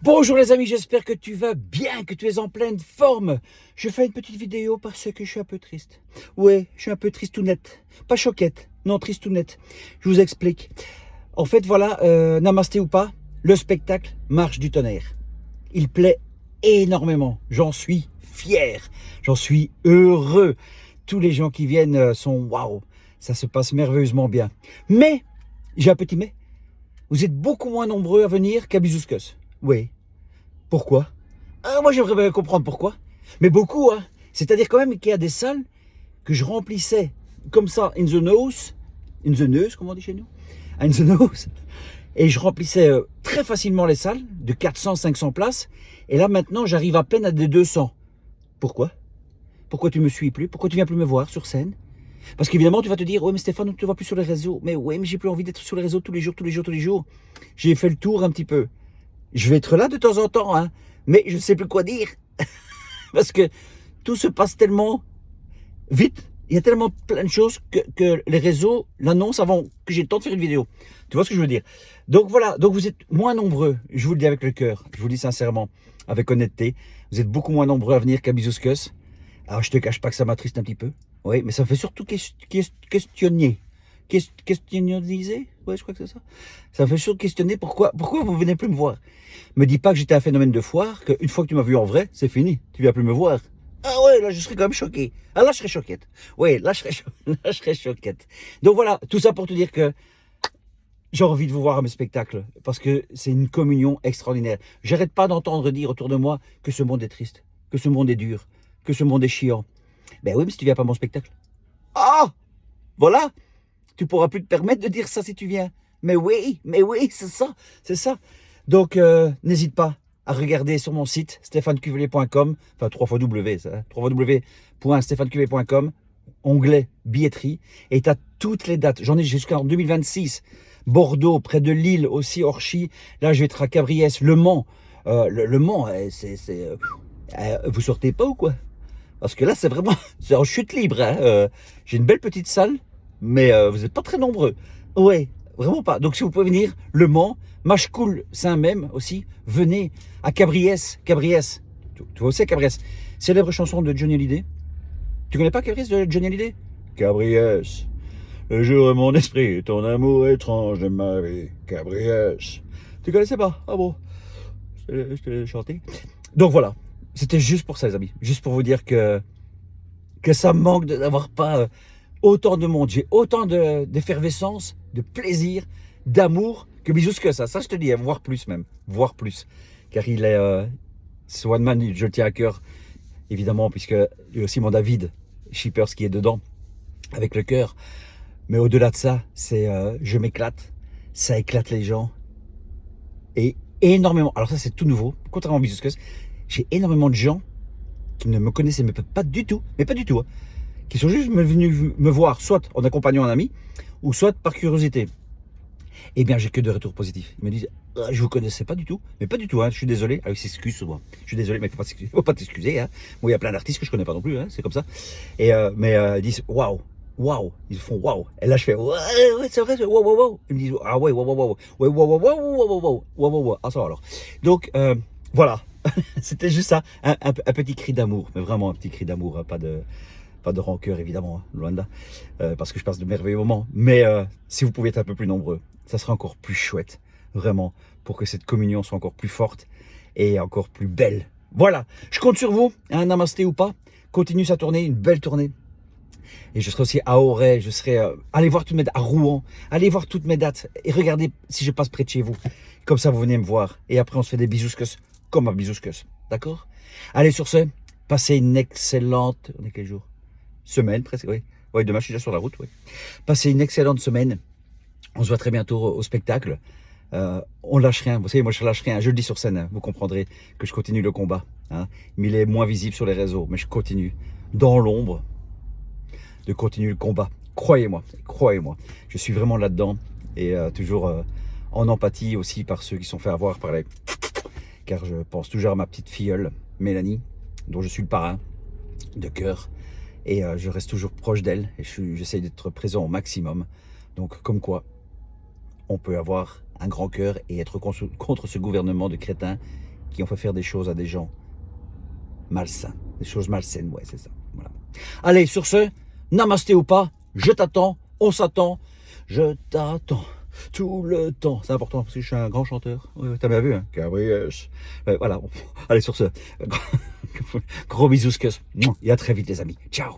Bonjour les amis, j'espère que tu vas bien, que tu es en pleine forme. Je fais une petite vidéo parce que je suis un peu triste. Ouais, je suis un peu tristounette. Pas choquette, non tristounette. Je vous explique. En fait, voilà, namasté ou pas, le spectacle marche du tonnerre. Il plaît énormément. J'en suis fier. J'en suis heureux. Tous les gens qui viennent sont waouh. Ça se passe merveilleusement bien. Mais, j'ai un petit mais. Vous êtes beaucoup moins nombreux à venir qu'à Bizouskas. Oui. Pourquoi? Moi, j'aimerais bien comprendre pourquoi. Mais beaucoup, hein. C'est-à-dire quand même qu'il y a des salles que je remplissais comme ça, in the nose, comme on dit chez nous, in the nose. Et je remplissais très facilement les salles, de 400, 500 places. Et là, maintenant, j'arrive à peine à des 200. Pourquoi? Pourquoi tu me suis plus? Pourquoi tu viens plus me voir sur scène? Parce qu'évidemment, tu vas te dire, ouais, mais Stéphane, on ne te voit plus sur les réseaux. Mais ouais, mais j'ai plus envie d'être sur les réseaux tous les jours, tous les jours, tous les jours. J'ai fait le tour un petit peu. Je vais être là de temps en temps, hein, mais je ne sais plus quoi dire. Parce que tout se passe tellement vite. Il y a tellement plein de choses que les réseaux l'annoncent avant que j'ai le temps de faire une vidéo. Tu vois ce que je veux dire? Donc voilà, donc vous êtes moins nombreux. Je vous le dis avec le cœur, je vous le dis sincèrement, avec honnêteté. Vous êtes beaucoup moins nombreux à venir qu'à Bizouskas. Alors je te cache pas que ça m'attriste un petit peu. Oui, mais ça me fait surtout questionner. Questionnaliser? Ouais, je crois que c'est ça. Ça me fait surtout questionner pourquoi vous venez plus me voir. Me dis pas que j'étais un phénomène de foire, qu'une fois que tu m'as vu en vrai, c'est fini. Tu viens plus me voir. Ah ouais, là je serais quand même choqué. Ah là je serais choquette. Ouais, là je serais choquette. Donc voilà, tout ça pour te dire que j'ai envie de vous voir à mes spectacles parce que c'est une communion extraordinaire. J'arrête pas d'entendre dire autour de moi que ce monde est triste, que ce monde est dur, que ce monde est chiant. Ben oui, mais si tu viens pas à mon spectacle. Ah, voilà, tu pourras plus te permettre de dire ça si tu viens. Mais oui, c'est ça, c'est ça. Donc n'hésite pas à regarder sur mon site stéphanecuvelier.com, enfin 3 ça, hein, www.stéphanecuvelier.com, onglet billetterie, et tu as toutes les dates. J'en ai jusqu'en 2026. Bordeaux, près de Lille, aussi Orchy. Là, je vais être à Cabriès, Le Mans. Le Mans, vous sortez pas ou quoi? Parce que là, c'est vraiment, c'est en chute libre. Hein. J'ai une belle petite salle, mais vous n'êtes pas très nombreux. Ouais, vraiment pas. Donc, si vous pouvez venir, Le Mans, Machecoul, Saint-Même aussi, venez à Cabriès. Cabriès, tu vois aussi Cabriès. Célèbre chanson de Johnny Hallyday. Tu connais pas Cabriès de Johnny Hallyday? Cabriès, le jour où mon esprit, ton amour étrange de ma vie. Cabriès. Tu connaissais pas? Ah bon? Je te l'ai chanté. Donc voilà, c'était juste pour ça les amis. Juste pour vous dire que ça me manque d'avoir pas autant de monde. J'ai autant d'effervescence, de plaisir, d'amour que Bisous que ça. Ça je te dis, voire plus même. Voire plus. Car il est... ce One Man, je le tiens à cœur, évidemment, puisque il y a aussi mon David Shippers qui est dedans, avec le cœur. Mais au-delà de ça, c'est je m'éclate, ça éclate les gens. Et énormément, alors ça c'est tout nouveau, contrairement à Bisous, j'ai énormément de gens qui ne me connaissaient mais pas du tout, hein, qui sont juste venus me voir, soit en accompagnant un ami, ou soit par curiosité. Eh bien, j'ai que de retours positifs. Ils me disent, ah, je vous connaissais pas du tout, mais pas du tout, hein, je suis désolé, avec ses excuses souvent. Je suis désolé, mais il faut pas t'excuser. Hein. Moi, il y a plein d'artistes que je connais pas non plus, hein, c'est comme ça. Et, mais ils disent, waouh, waouh, ils font waouh. Et là, je fais, ouais, c'est vrai, waouh, waouh, waouh. Ils me disent, ah ouais, waouh, waouh, waouh, ouais, waouh, waouh, waouh, waouh, waouh, waouh, waouh, ah ça alors. Donc, voilà, c'était juste ça, un petit cri d'amour, mais vraiment un petit cri d'amour, hein, pas de rancœur évidemment, hein, loin de là, parce que je passe de merveilleux moments. Mais si vous pouvez être un peu plus nombreux, ça sera encore plus chouette, vraiment, pour que cette communion soit encore plus forte et encore plus belle. Voilà, je compte sur vous, un namasté ou pas, continue sa tournée, une belle tournée. Et je serai aussi à Auray, je serai, allez voir toutes mes dates, à Rouen, allez voir toutes mes dates et regardez si je passe près de chez vous. Comme ça, vous venez me voir. Et après, on se fait des bisouscus, comme à bisouscus. D'accord? Allez, sur ce, passez une excellente... On est quel jour? Semaine, presque, oui. Oui, demain, je suis déjà sur la route, oui. Passez une excellente semaine. On se voit très bientôt au spectacle. On lâche rien. Vous savez, moi, je lâche rien. Je le dis sur scène, hein. Vous comprendrez que je continue le combat. Hein. Mais il est moins visible sur les réseaux. Mais je continue, dans l'ombre, de continuer le combat. Croyez-moi, croyez-moi. Je suis vraiment là-dedans. Et toujours en empathie aussi par ceux qui sont fait avoir par les... Car je pense toujours à ma petite filleule, Mélanie, dont je suis le parrain de cœur. Et je reste toujours proche d'elle. Et j'essaye d'être présent au maximum. Donc, comme quoi, on peut avoir un grand cœur et être contre ce gouvernement de crétins qui ont fait faire des choses à des gens malsains. Des choses malsaines, ouais, c'est ça. Voilà. Allez, sur ce, namasté ou pas, je t'attends, on s'attend, je t'attends tout le temps. C'est important parce que je suis un grand chanteur. Oui, t'as bien vu, hein? Voilà. Allez, sur ce, gros bisous, et à très vite, les amis. Ciao.